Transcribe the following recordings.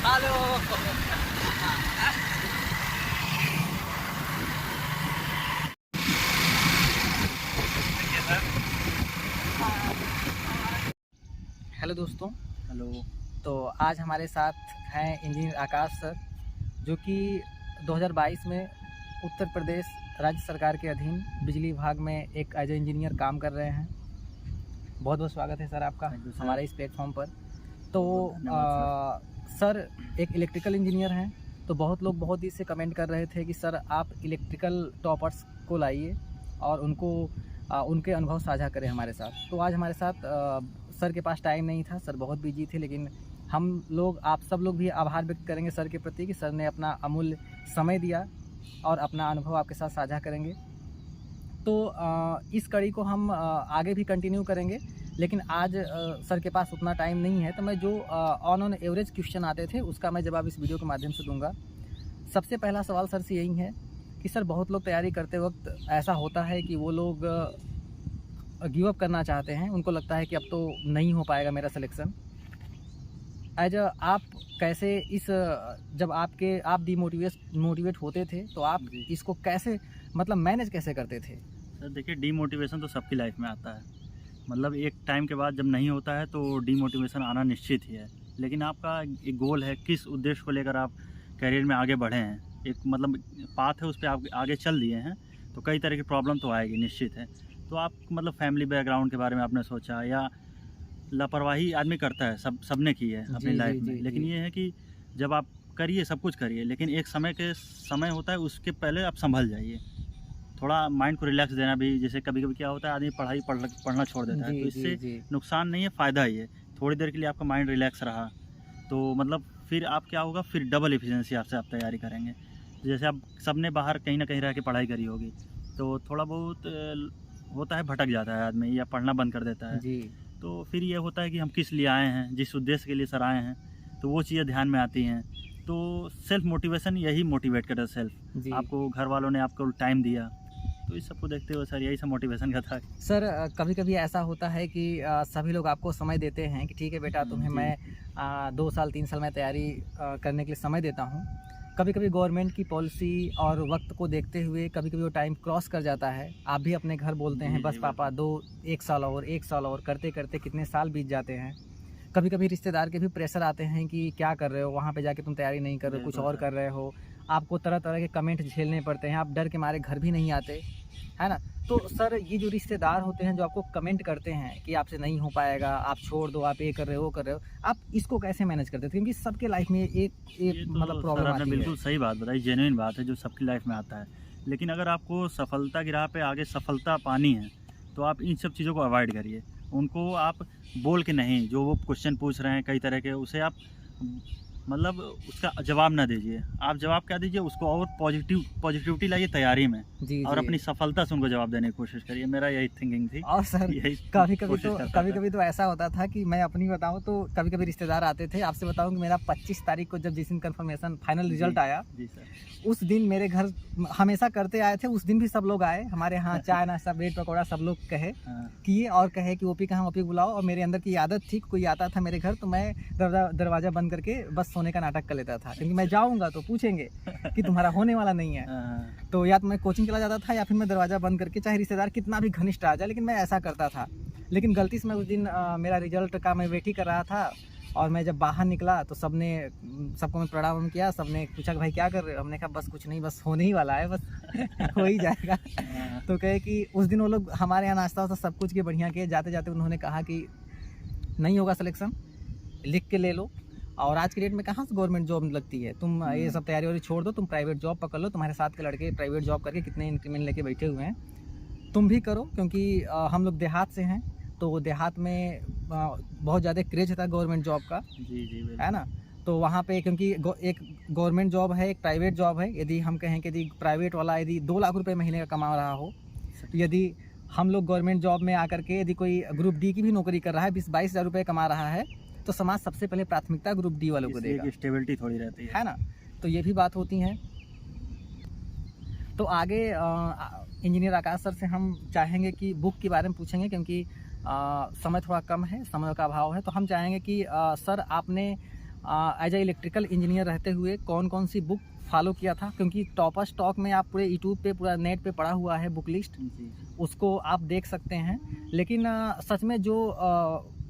Hello. Hello दोस्तों। Hello. तो आज हमारे साथ हैं इंजीनियर आकाश सर, जो कि 2022 में उत्तर प्रदेश राज्य सरकार के अधीन बिजली विभाग में एक एज ए इंजीनियर काम कर रहे हैं। बहुत बहुत स्वागत है सर आपका हमारे इस प्लेटफॉर्म पर। तो सर एक इलेक्ट्रिकल इंजीनियर हैं, तो बहुत लोग बहुत ही से कमेंट कर रहे थे कि सर आप इलेक्ट्रिकल टॉपर्स को लाइए और उनको उनके अनुभव साझा करें हमारे साथ। तो आज हमारे साथ सर के पास टाइम नहीं था, सर बहुत बिजी थे, लेकिन हम लोग आप सब लोग भी आभार व्यक्त करेंगे सर के प्रति कि सर ने अपना अमूल्य समय दिया और अपना अनुभव आपके साथ साझा करेंगे। तो इस कड़ी को हम आगे भी कंटिन्यू करेंगे, लेकिन आज सर के पास उतना टाइम नहीं है, तो मैं जो ऑन एवरेज क्वेश्चन आते थे उसका मैं जवाब इस वीडियो के माध्यम से दूंगा। सबसे पहला सवाल सर से यही है कि सर बहुत लोग तैयारी करते वक्त ऐसा होता है कि वो लोग गिव अप करना चाहते हैं, उनको लगता है कि अब तो नहीं हो पाएगा मेरा सिलेक्शन। एज आप कैसे इस जब आप मोटिवेट होते थे तो आप इसको कैसे मतलब मैनेज कैसे करते थे? सर देखिए, डीमोटिवेशन तो सबकी लाइफ में आता है। मतलब एक टाइम के बाद जब नहीं होता है तो डीमोटिवेशन आना निश्चित ही है। लेकिन आपका एक गोल है, किस उद्देश्य को लेकर आप करियर में आगे बढ़े हैं, एक मतलब पाथ है, उस पर आप आगे चल दिए हैं, तो कई तरह की प्रॉब्लम तो आएगी, निश्चित है। तो आप मतलब फैमिली बैकग्राउंड के बारे में आपने सोचा, या लापरवाही आदमी करता है, सबने की है अपनी लाइफ में। लेकिन ये है कि जब आप करिए, सब कुछ करिए, लेकिन एक समय होता है, उसके पहले आप संभल जाइए। थोड़ा माइंड को रिलैक्स देना भी, जैसे कभी कभी क्या होता है, आदमी पढ़ना छोड़ देता है, तो इससे नुकसान नहीं है, फ़ायदा ही है। थोड़ी देर के लिए आपका माइंड रिलैक्स रहा तो मतलब फिर आप क्या होगा, फिर डबल एफिशिएंसी आपसे आप तैयारी करेंगे। जैसे आप सबने बाहर कहीं ना कहीं रह के पढ़ाई करी होगी, तो थोड़ा बहुत होता है, भटक जाता है आदमी या पढ़ना बंद कर देता है जी। तो फिर ये होता है कि हम किस लिए आए हैं, जिस उद्देश्य के लिए सर आए हैं, तो वो चीज़ें ध्यान में आती हैं। तो सेल्फ मोटिवेशन यही मोटिवेट करता है सेल्फ। आपको घर वालों ने आपको टाइम दिया, तो इस सबको देखते हुए सर यही सब मोटिवेशन का था। सर कभी कभी ऐसा होता है कि सभी लोग आपको समय देते हैं कि ठीक है बेटा, तुम्हें मैं 2 साल 3 साल में तैयारी करने के लिए समय देता हूँ। कभी कभी गवर्नमेंट की पॉलिसी और वक्त को देखते हुए कभी कभी वो टाइम क्रॉस कर जाता है। आप भी अपने घर बोलते हैं बस पापा 1 साल और 1 साल और, करते करते कितने साल बीत जाते हैं। कभी कभी रिश्तेदार के भी प्रेशर आते हैं कि क्या कर रहे हो, वहाँ पे जाके तुम तैयारी नहीं कर रहे हो, कुछ और कर रहे हो। आपको तरह तरह के कमेंट झेलने पड़ते हैं, आप डर के मारे घर भी नहीं आते, है ना। तो सर ये जो रिश्तेदार होते हैं जो आपको कमेंट करते हैं कि आपसे नहीं हो पाएगा, आप छोड़ दो, आप ये कर रहे हो वो कर रहे हो, आप इसको कैसे मैनेज करते थे? क्योंकि सबके लाइफ में एक मतलब प्रॉब्लम आती है। बिल्कुल सही बात बताई, जेन्युइन बात है, जो सबकी लाइफ में आता है। लेकिन अगर आपको सफलता की राह पे आगे सफलता पानी है, तो आप इन सब चीज़ों को अवॉइड करिए। उनको आप बोल के नहीं, जो वो क्वेश्चन पूछ रहे हैं कई तरह के, उसे आप मतलब उसका जवाब ना दीजिए। आप जवाब क्या दीजिए उसको, और पॉजिटिविटी लाइए तैयारी में जी, और अपनी सफलता से उनको जवाब देने की कोशिश करिए। मेरा यही थिंकिंग थी। और सर कभी कभी तो ऐसा होता था कि मैं अपनी बताऊं तो कभी कभी रिश्तेदार आते थे। आपसे बताऊं कि मेरा 25 तारीख को जब जिस दिन कंफर्मेशन फाइनल रिजल्ट आया जी सर, उस दिन मेरे घर हमेशा करते आए थे, उस दिन भी सब लोग आए हमारे यहाँ, चाय नाश्ता ब्रेड पकौड़ा सब लोग कहे किए और कहे कि ओपी कहाँ, ओपी बुलाओ। और मेरे अंदर की आदत थी, कोई आता था मेरे घर तो मैं दरवाजा बंद करके बस सोने का नाटक कर लेता था, क्योंकि मैं जाऊंगा तो पूछेंगे कि तुम्हारा होने वाला नहीं है। तो या तो मैं कोचिंग चला जाता था या फिर मैं दरवाजा बंद करके, चाहे रिश्तेदार कितना भी घनिष्ठ आ जाए, लेकिन मैं ऐसा करता था। लेकिन गलती से मैं उस दिन मेरा रिजल्ट का मैं वेट ही कर रहा था, और मैं जब बाहर निकला तो सबको मैं प्रणाम किया। सबने पूछा कि भाई क्या कर रहे हो? हमने कहा बस कुछ नहीं, बस होने ही वाला है, बस हो ही जाएगा। तो कहे कि उस दिन वो लोग हमारे यहाँ नाश्ता वास्ता सब कुछ के बढ़िया किए। जाते जाते उन्होंने कहा कि नहीं होगा सिलेक्शन, लिख के ले लो, और आज की डेट में कहाँ से गवर्नमेंट जॉब लगती है, तुम ये सब तैयारी वारी छोड़ दो, तुम प्राइवेट जॉब पकड़ लो। तुम्हारे साथ के लड़के प्राइवेट जॉब करके कितने इंक्रीमेंट लेके बैठे हुए हैं, तुम भी करो। क्योंकि हम लोग देहात से हैं, तो देहात में बहुत ज़्यादा क्रेज था गवर्नमेंट जॉब का जी, है ना। तो वहाँ पे क्योंकि एक गवर्नमेंट जॉब है, एक प्राइवेट जॉब है। यदि हम कहें कि यदि प्राइवेट वाला यदि 2 लाख रुपये महीने का कमा रहा हो, तो यदि हम लोग गवर्नमेंट जॉब में आकर के यदि कोई ग्रुप डी की भी नौकरी कर रहा है, 20-22 हज़ार रुपये कमा रहा है, तो समाज सबसे पहले प्राथमिकता ग्रुप डी वालों को देगा। स्टेबिलिटी थोड़ी रहती है ना। तो ये भी बात होती है। तो आगे इंजीनियर आकाश सर से हम चाहेंगे कि बुक के बारे में पूछेंगे, क्योंकि समय थोड़ा कम है, समय का अभाव है। तो हम चाहेंगे कि सर आपने एज ए इलेक्ट्रिकल इंजीनियर रहते हुए कौन कौन सी बुक फॉलो किया था, क्योंकि टॉपर स्टॉक में आप पूरे यूट्यूब पे पूरा नेट पे पड़ा हुआ है बुक लिस्ट, उसको आप देख सकते हैं। लेकिन सच में जो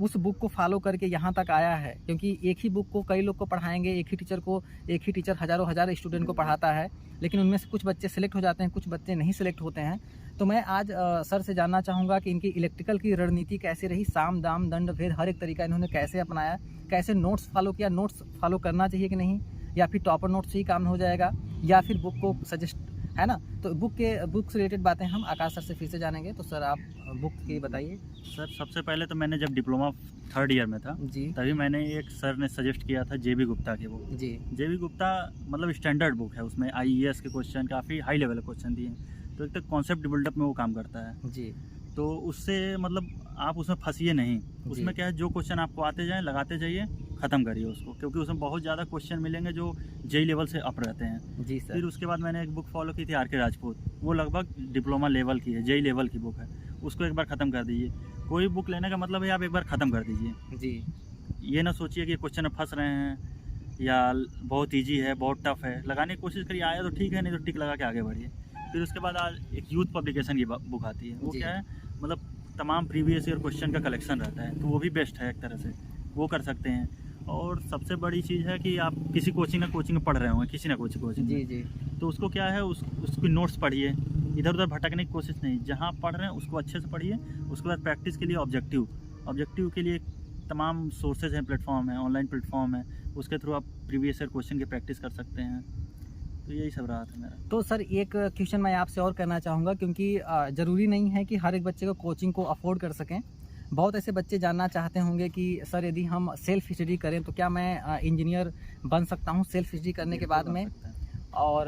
उस बुक को फॉलो करके यहाँ तक आया है, क्योंकि एक ही बुक को कई लोग को पढ़ाएंगे, एक ही टीचर हज़ारों हज़ार स्टूडेंट को पढ़ाता है, लेकिन उनमें से कुछ बच्चे सेलेक्ट हो जाते हैं, कुछ बच्चे नहीं सेलेक्ट होते हैं। तो मैं आज सर से जानना चाहूँगा कि इनकी इलेक्ट्रिकल की रणनीति कैसे रही, साम दाम दंड भेद हर एक तरीका इन्होंने कैसे अपनाया, कैसे नोट्स फॉलो किया, नोट्स फॉलो करना चाहिए कि नहीं, या फिर टॉपर नोट्स से ही काम हो जाएगा, या फिर बुक को सजेस्ट, है ना। तो बुक से रिलेटेड बातें हम आकाश सर से फिर से जानेंगे। तो सर आप बुक की बताइए। सर सबसे पहले तो मैंने जब डिप्लोमा 3rd ईयर में था जी, तभी मैंने एक सर ने सजेस्ट किया था JB गुप्ता की बुक। जी, JB गुप्ता मतलब स्टैंडर्ड बुक है, उसमें IES के क्वेश्चन काफ़ी हाई लेवल के क्वेश्चन दिए हैं, तो एक तो कॉन्सेप्ट बिल्डअप में वो काम करता है जी, तो उससे मतलब आप उसमें फंसिए नहीं। उसमें क्या है, जो क्वेश्चन आपको आते जाएं लगाते जाइए, ख़त्म करिए उसको, क्योंकि उसमें बहुत ज़्यादा क्वेश्चन मिलेंगे जो JEE लेवल से अप रहते हैं। जी सर। फिर उसके बाद मैंने एक बुक फॉलो की थी RK राजपूत, वो लगभग डिप्लोमा लेवल की है, JEE लेवल की बुक है, उसको एक बार ख़त्म कर दीजिए। कोई बुक लेने का मतलब है आप एक बार ख़त्म कर दीजिए, जी, ये ना सोचिए कि क्वेश्चन में फंस रहे हैं या बहुत ईजी है बहुत टफ है, लगाने की कोशिश करिए, आया तो ठीक है, नहीं तो टिक लगा के आगे बढ़िए। फिर उसके बाद आज एक यूथ पब्लिकेशन की बुक आती है, वो जी। क्या है मतलब तमाम प्रीवियस ईयर क्वेश्चन का कलेक्शन रहता है, तो वो भी बेस्ट है एक तरह से, वो कर सकते हैं। और सबसे बड़ी चीज़ है कि आप किसी कोचिंग में पढ़ रहे होंगे, किसी ना कोचिंग जी, जी, तो उसको क्या है उसकी नोट्स पढ़िए, इधर उधर भटकने की कोशिश नहीं, जहाँ पढ़ रहे हैं उसको अच्छे से पढ़िए। उसके बाद प्रैक्टिस के लिए ऑब्जेक्टिव के लिए तमाम सोर्सेज हैं, प्लेटफॉर्म है, ऑनलाइन प्लेटफॉर्म है, उसके थ्रू आप प्रीवियस ईयर क्वेश्चन की प्रैक्टिस कर सकते हैं। तो यही सब रहा था मेरा। तो सर एक क्वेश्चन मैं आपसे और करना चाहूँगा, क्योंकि ज़रूरी नहीं है कि हर एक बच्चे को कोचिंग को अफोर्ड कर सकें। बहुत ऐसे बच्चे जानना चाहते होंगे कि सर यदि हम सेल्फ स्टडी करें तो क्या मैं इंजीनियर बन सकता हूँ सेल्फ स्टडी करने के बाद में। और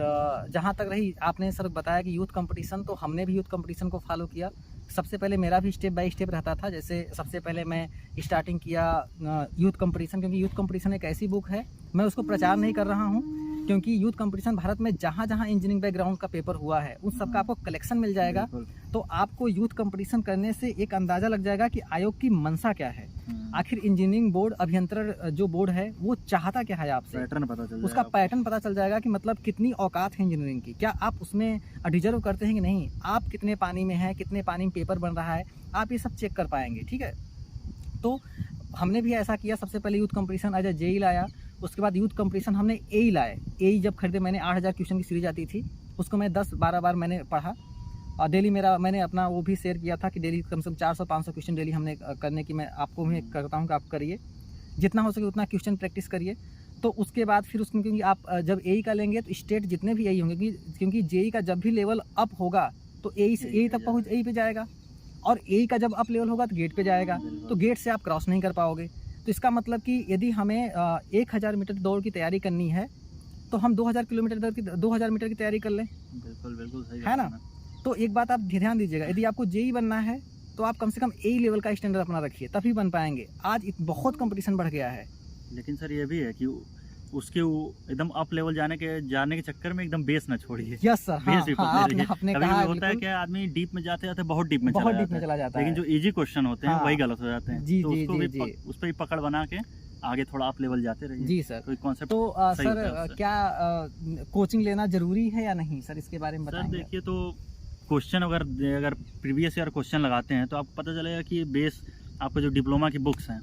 जहाँ तक रही आपने सर बताया कि यूथ कंपटीशन, तो हमने भी यूथ कंपटीशन को फॉलो किया। सबसे पहले मेरा भी स्टेप बाय स्टेप रहता था। जैसे सबसे पहले मैं स्टार्टिंग किया यूथ कंपटीशन, क्योंकि यूथ कंपटीशन एक ऐसी बुक है, मैं उसको प्रचार नहीं कर रहा हूँ, क्योंकि यूथ कंपटीशन भारत में जहाँ जहाँ इंजीनियरिंग बैकग्राउंड का पेपर हुआ है उन सबका आपको कलेक्शन मिल जाएगा। तो आपको यूथ कंपटीशन करने से एक अंदाज़ा लग जाएगा कि आयोग की मंशा क्या है, आखिर इंजीनियरिंग बोर्ड, अभियंत्रण जो बोर्ड है वो चाहता क्या है आपसे, पैटर्न पता चल उसका पैटर्न पता चल जाएगा कि मतलब कितनी औकात है इंजीनियरिंग की, क्या आप उसमें डिजर्व करते हैं कि नहीं, आप कितने पानी में हैं, कितने पानी में पेपर बन रहा है, आप ये सब चेक कर पाएंगे। ठीक है, तो हमने भी ऐसा किया। सबसे पहले youth competition as a JEE लाया, उसके बाद यूथ कंपटीशन हमने AE लाए। AE जब खरीदे मैंने 8000 क्वेश्चन की सीरीज आती थी, उसको मैं 10-12 बार मैंने पढ़ा। और डेली मैंने अपना वो भी शेयर किया था कि डेली कम से कम 400-500 क्वेश्चन डेली हमने करने की मैं आपको भी करता हूँ कि आप करिए, जितना हो सके उतना क्वेश्चन प्रैक्टिस करिए। तो उसके बाद फिर उसमें, क्योंकि आप जब AE का लेंगे तो स्टेट जितने भी AE होंगे, क्योंकि JEE का जब भी लेवल अप होगा तो AE से AE तक पहुँच AE पे जाएगा, और AE का जब अप लेवल होगा तो गेट पे जाएगा, तो गेट से आप क्रॉस नहीं कर पाओगे। तो इसका मतलब कि यदि हमें 1000 मीटर दौड़ की तैयारी करनी है तो हम 2000 मीटर की तैयारी कर लें। बिल्कुल सही है ना। तो एक बात आप ध्यान दीजिएगा, यदि आपको JEE बनना है तो आप कम से कम AE लेवल का स्टैंडर्ड अपना रखिए, तभी बन पाएंगे। आज बहुत कंपटीशन बढ़ गया है। लेकिन सर ये भी है कि उसके एकदम अप लेवल जाने के चक्कर में एकदम बेस ना छोड़िए। यस सर, बेस भी पकड़े रहिए। आपने कभी कहा होता है कि आदमी डीप में जाते जाते बहुत डीप में चला जाता है, लेकिन जो इजी क्वेश्चन होते हैं वही गलत हो जाते हैं। जी, तो जी, उसको जी, भी उस पर ही पकड़ बना के आगे थोड़ा अप लेवल जाते रहिए। जी सर। तो कॉन्सेप्ट तो सर क्या कोचिंग लेना जरूरी है या नहीं सर, इसके बारे में सर बताएंगे? देखिए, तो क्वेश्चन अगर प्रीवियस ईयर क्वेश्चन लगाते हैं तो आपको पता चलेगा कि बेस आपको जो डिप्लोमा की बुक्स हैं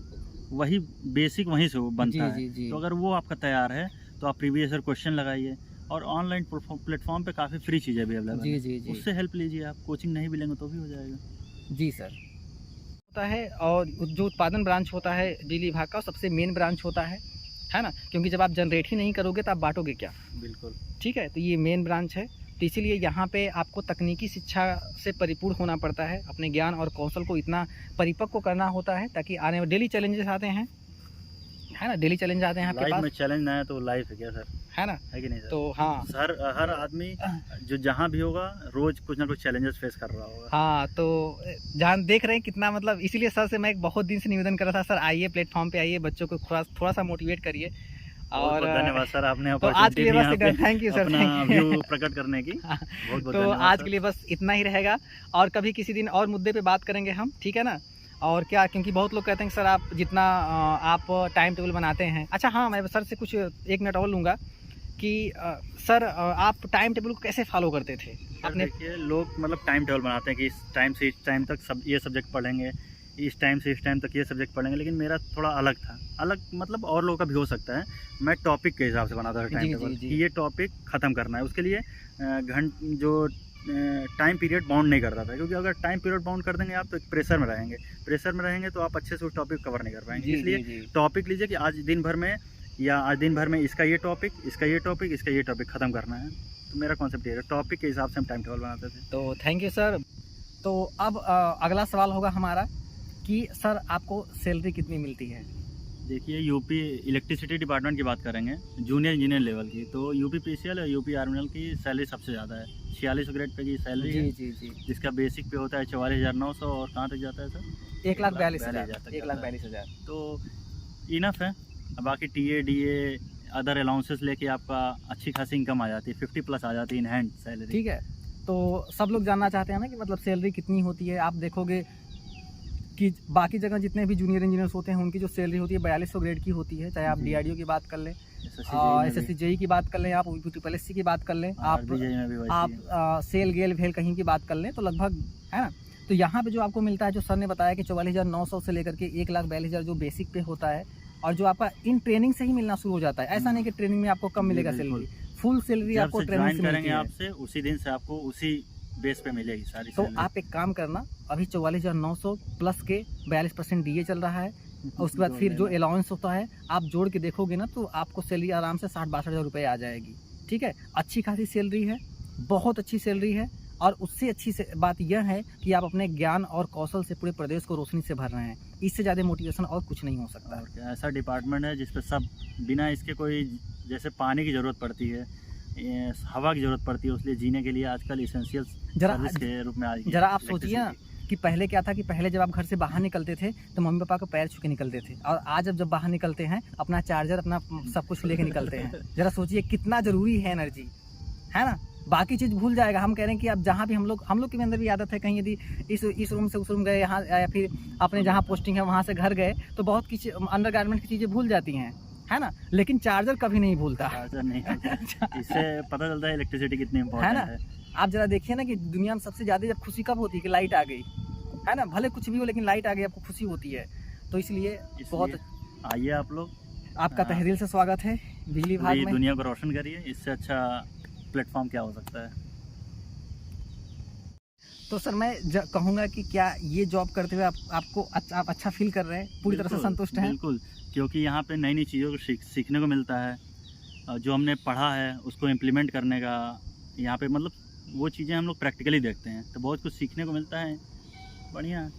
वही बेसिक वहीं से वो बनता है। जी। तो अगर वो आपका तैयार है तो आप प्रीवियस ईयर क्वेश्चन लगाइए, और ऑनलाइन प्लेटफॉर्म पे काफ़ी फ्री चीज़ें भी अवेलेबल हैं। जी। उससे हेल्प लीजिए, आप कोचिंग नहीं भी लेंगे तो भी हो जाएगा। जी सर। होता है, और जो उत्पादन ब्रांच होता है बिजली विभाग का, सबसे मेन ब्रांच होता है ना, क्योंकि जब आप जनरेट ही नहीं करोगे तो आप बांटोगे क्या। बिल्कुल ठीक है, तो ये मेन ब्रांच है। तो इसीलिए यहाँ पे आपको तकनीकी शिक्षा से परिपूर्ण होना पड़ता है, अपने ज्ञान और कौशल को इतना परिपक्व करना होता है ताकि आने वाले डेली चैलेंजेस आते हैं, है ना, डेली चैलेंज आते हैं आपके लाइफ पास। में चैलेंज ना है तो लाइफ है क्या सर, है ना। है कि नहीं सर? तो हाँ, हर आदमी जो जहाँ भी होगा रोज कुछ ना कुछ चैलेंजेस फेस कर रहा होगा। हाँ, तो जहाँ देख रहे हैं कितना, मतलब इसीलिए सर से मैं एक बहुत दिन से निवेदन कर रहा था, सर आइए प्लेटफॉर्म पे आइए, बच्चों को थोड़ा सा मोटिवेट करिए। और धन्यवाद सर, आपने तो आज के लिए बस थैंक यू सर, अपना व्यू प्रकट करने की बहुत तो आज के लिए बस इतना ही रहेगा, और कभी किसी दिन और मुद्दे पे बात करेंगे हम, ठीक है ना। और क्या, क्योंकि बहुत लोग कहते हैं कि सर आप जितना आप टाइम टेबल बनाते हैं। अच्छा हाँ, मैं सर से कुछ 1 मिनट और लूँगा कि सर आप टाइम टेबल को कैसे फॉलो करते थे अपने? देखिए, लोग मतलब टाइम टेबल बनाते हैं कि इस टाइम से इस टाइम तक सब ये सब्जेक्ट पढ़ेंगे, इस टाइम से इस टाइम तक ये सब्जेक्ट पढ़ेंगे, लेकिन मेरा थोड़ा अलग था। अलग मतलब और लोगों का भी हो सकता है। मैं टॉपिक के हिसाब से बनाता था टाइम टेबल कि ये टॉपिक ख़त्म करना है। उसके लिए जो टाइम पीरियड बाउंड नहीं करता था, क्योंकि अगर टाइम पीरियड बाउंड कर देंगे आप तो एक प्रेशर में रहेंगे तो आप अच्छे से उस टॉपिक कवर नहीं कर पाएंगे। इसलिए टॉपिक लीजिए कि आज दिन भर में इसका ये टॉपिक, इसका ये टॉपिक, इसका ये टॉपिक ख़त्म करना है। तो मेरा कॉन्सेप्ट ये है, टॉपिक के हिसाब से हम टाइम टेबल बनाते थे। तो थैंक यू सर। तो अब अगला सवाल होगा हमारा कि सर आपको सैलरी कितनी मिलती है? देखिए, यूपी इलेक्ट्रिसिटी डिपार्टमेंट की बात करेंगे, जूनियर इंजीनियर लेवल की, तो यूपी पीसीएल और यूपी आर्मिनल की सैलरी सबसे ज़्यादा है। 46 ग्रेड पे की सैलरी है, जिसका बेसिक पे होता है 44,900 और कहाँ तक जाता है सर? 1,42,000। तो इनफ है। बाकी टीए डीए अदर अलाउंसेस लेके आपका अच्छी खासी इनकम आ जाती है, 50+ आ जाती है इन हैंड सैलरी। ठीक है, तो सब लोग जानना चाहते हैं ना कि मतलब सैलरी कितनी होती है। आप देखोगे कि बाकी जगह जितने भी जूनियर इंजीनियर्स होते हैं उनकी जो सैलरी होती है 4200 ग्रेड की होती है, चाहे आप DRDO की बात कर लें, SSC JEE की बात कर लें, आप UPSC की बात कर लें, आप सेल गेल भेल कहीं की बात कर लें, तो लगभग है ना। तो यहाँ पे जो आपको मिलता है, जो सर ने बताया कि 44,900 से लेकर के 1,42,000 जो बेसिक पे होता है, और जो आपका इन ट्रेनिंग से ही मिलना शुरू हो जाता है। ऐसा नहीं कि ट्रेनिंग में आपको कम मिलेगा सैलरी, फुल सैलरी आपको ट्रेनिंग से मिलेगी। आपसे उसी दिन से आपको उसी बेस पे मिलेगी सारी। तो आप एक काम करना, अभी 44,900 प्लस के 42% DA चल रहा है, और उसके बाद फिर जो अलाउंस होता है आप जोड़ के देखोगे ना, तो आपको सैलरी आराम से 60-62 हज़ार रुपये आ जाएगी। ठीक है, अच्छी खासी सैलरी है, बहुत अच्छी सैलरी है। और उससे अच्छी बात यह है कि आप अपने ज्ञान और कौशल से पूरे प्रदेश को रोशनी से भर रहे हैं। इससे ज़्यादा मोटिवेशन और कुछ नहीं हो सकता। ऐसा डिपार्टमेंट है जिसपे सब बिना इसके, कोई जैसे पानी की ज़रूरत पड़ती है, हवा की ज़रूरत पड़ती है, उसलिए जीने के लिए आजकल इसेंशियल सर्विस के रूप में आ गई। जरा आप सोचिए ना कि पहले क्या था कि पहले जब आप घर से बाहर निकलते थे तो मम्मी पापा को पैर छू के निकलते थे, और आज जब बाहर निकलते हैं अपना चार्जर, अपना सब कुछ लेके निकलते हैं। जरा सोचिए कितना ज़रूरी है एनर्जी, है ना। बाकी चीज़ भूल जाएगा। हम कह रहे हैं कि अब जहाँ भी हम लोग के अंदर भी आदत है, कहीं यदि इस रूम से उस रूम गए, यहाँ या फिर अपने जहाँ पोस्टिंग है वहाँ से घर गए, तो बहुत कुछ अंडर गारमेंट की चीज़ें भूल जाती हैं, है ना। लेकिन चार्जर कभी नहीं भूलता। चार्जर नहीं इससे पता चलता है इलेक्ट्रिसिटी कितनी इम्पोर्टेंट है ना। आप जरा देखिए ना कि दुनिया में सबसे ज़्यादा जब खुशी कब होती है कि लाइट आ गई, है ना। भले कुछ भी हो, लेकिन लाइट आ गई आपको खुशी होती है। तो इसलिए बहुत आइए आप लोग, आपका तहे दिल से स्वागत है बिजली विभाग में। दुनिया को रोशन करिए, इससे अच्छा प्लेटफॉर्म क्या हो सकता है। तो सर मैं कहूँगा कि क्या ये जॉब करते हुए आप अच्छा फील कर रहे हैं, पूरी तरह से संतुष्ट हैं? बिल्कुल, क्योंकि यहाँ पे नई नई चीज़ों को सीखने को मिलता है। जो हमने पढ़ा है उसको इम्प्लीमेंट करने का यहाँ पे मतलब वो चीज़ें हम लोग प्रैक्टिकली देखते हैं, तो बहुत कुछ सीखने को मिलता है। बढ़िया।